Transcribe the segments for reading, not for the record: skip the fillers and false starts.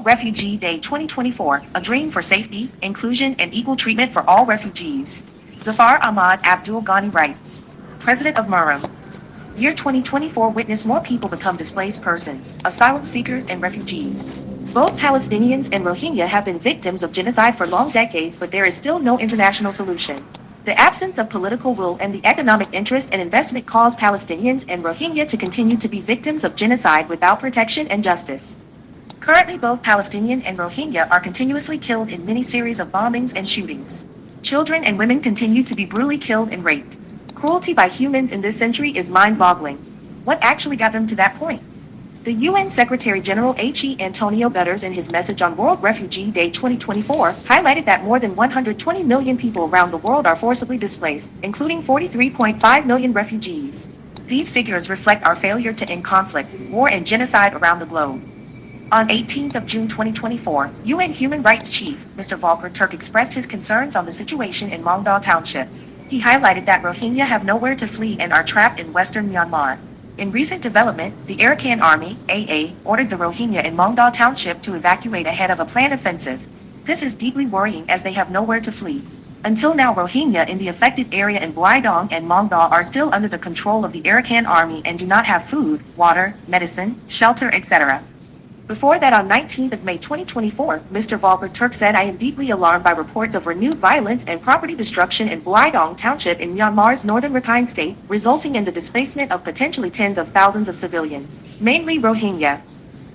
Refugee Day 2024, a dream for safety, inclusion, and equal treatment for all refugees. Zafar Ahmad Abdul Ghani writes, President of Muram. Year 2024 witnessed more people become displaced persons, asylum seekers, and refugees. Both Palestinians and Rohingya have been victims of genocide for long decades, but there is still no international solution. The absence of political will and the economic interest and investment cause Palestinians and Rohingya to continue to be victims of genocide without protection and justice. Currently, both Palestinian and Rohingya are continuously killed in many series of bombings and shootings. Children and women continue to be brutally killed and raped. Cruelty by humans in this century is mind-boggling. What actually got them to that point? The UN Secretary-General H.E. Antonio Guterres in his message on World Refugee Day 2024 highlighted that more than 120 million people around the world are forcibly displaced, including 43.5 million refugees. These figures reflect our failure to end conflict, war, and genocide around the globe. On 18th of June 2024, UN Human Rights Chief, Mr. Volker Turk expressed his concerns on the situation in Mongdal Township. He highlighted that Rohingya have nowhere to flee and are trapped in western Myanmar. In recent development, the Arakan Army, AA, ordered the Rohingya in Mongdal Township to evacuate ahead of a planned offensive. This is deeply worrying as they have nowhere to flee. Until now, Rohingya in the affected area in Buaidong and Mongdal are still under the control of the Arakan Army and do not have food, water, medicine, shelter, etc. Before that, on 19th of May 2024, Mr. Volker Turk said, I am deeply alarmed by reports of renewed violence and property destruction in Buaidong Township in Myanmar's northern Rakhine State, resulting in the displacement of potentially tens of thousands of civilians, mainly Rohingya.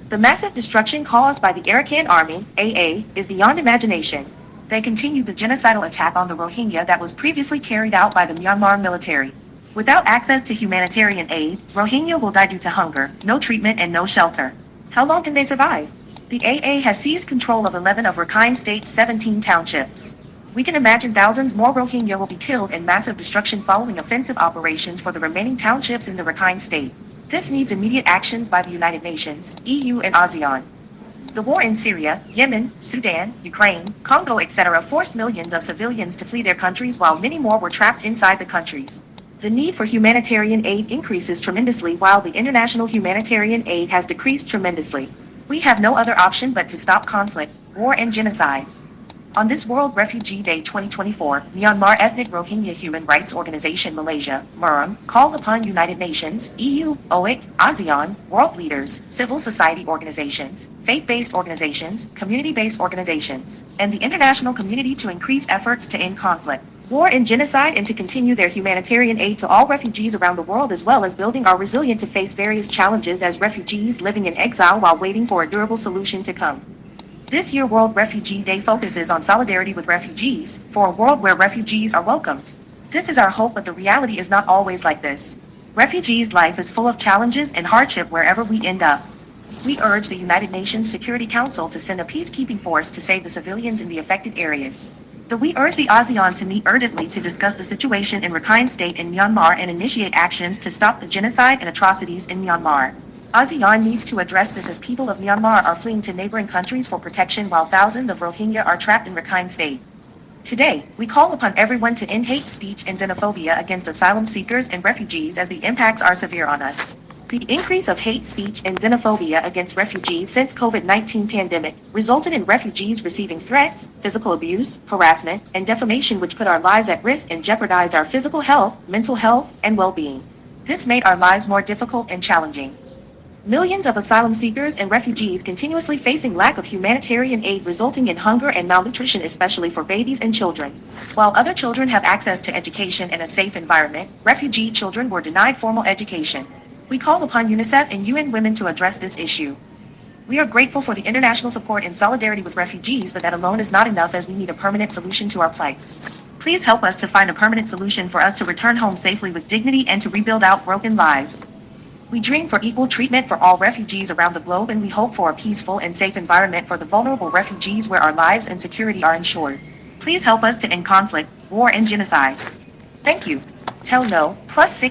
The massive destruction caused by the Arakan Army, AA, is beyond imagination. They continued the genocidal attack on the Rohingya that was previously carried out by the Myanmar military. Without access to humanitarian aid, Rohingya will die due to hunger, no treatment, and no shelter. How long can they survive? The AA has seized control of 11 of Rakhine State's 17 townships. We can imagine thousands more Rohingya will be killed in massive destruction following offensive operations for the remaining townships in the Rakhine State. This needs immediate actions by the United Nations, EU, and ASEAN. The war in Syria, Yemen, Sudan, Ukraine, Congo, etc. forced millions of civilians to flee their countries while many more were trapped inside the countries. The need for humanitarian aid increases tremendously while the international humanitarian aid has decreased tremendously. We have no other option but to stop conflict, war, and genocide. On this World Refugee Day 2024, Myanmar Ethnic Rohingya Human Rights Organization Malaysia, MURAM, called upon United Nations, EU, OIC, ASEAN, world leaders, civil society organizations, faith-based organizations, community-based organizations, and the international community to increase efforts to end conflict, war, and genocide, and to continue their humanitarian aid to all refugees around the world, as well as building our resilience to face various challenges as refugees living in exile while waiting for a durable solution to come. This year World Refugee Day focuses on solidarity with refugees, for a world where refugees are welcomed. This is our hope, but the reality is not always like this. Refugees' life is full of challenges and hardship wherever we end up. We urge the United Nations Security Council to send a peacekeeping force to save the civilians in the affected areas. We urge the ASEAN to meet urgently to discuss the situation in Rakhine State in Myanmar and initiate actions to stop the genocide and atrocities in Myanmar. ASEAN needs to address this as people of Myanmar are fleeing to neighboring countries for protection while thousands of Rohingya are trapped in Rakhine State. Today, we call upon everyone to end hate speech and xenophobia against asylum seekers and refugees as the impacts are severe on us. The increase of hate speech and xenophobia against refugees since COVID-19 pandemic resulted in refugees receiving threats, physical abuse, harassment, and defamation which put our lives at risk and jeopardized our physical health, mental health, and well-being. This made our lives more difficult and challenging. Millions of asylum seekers and refugees continuously facing lack of humanitarian aid resulting in hunger and malnutrition, especially for babies and children. While other children have access to education and a safe environment, refugee children were denied formal education. We call upon UNICEF and UN Women to address this issue. We are grateful for the international support and solidarity with refugees, but that alone is not enough as we need a permanent solution to our plights. Please help us to find a permanent solution for us to return home safely with dignity and to rebuild our broken lives. We dream for equal treatment for all refugees around the globe, and we hope for a peaceful and safe environment for the vulnerable refugees where our lives and security are ensured. Please help us to end conflict, war, and genocide. Thank you. Tell no, +6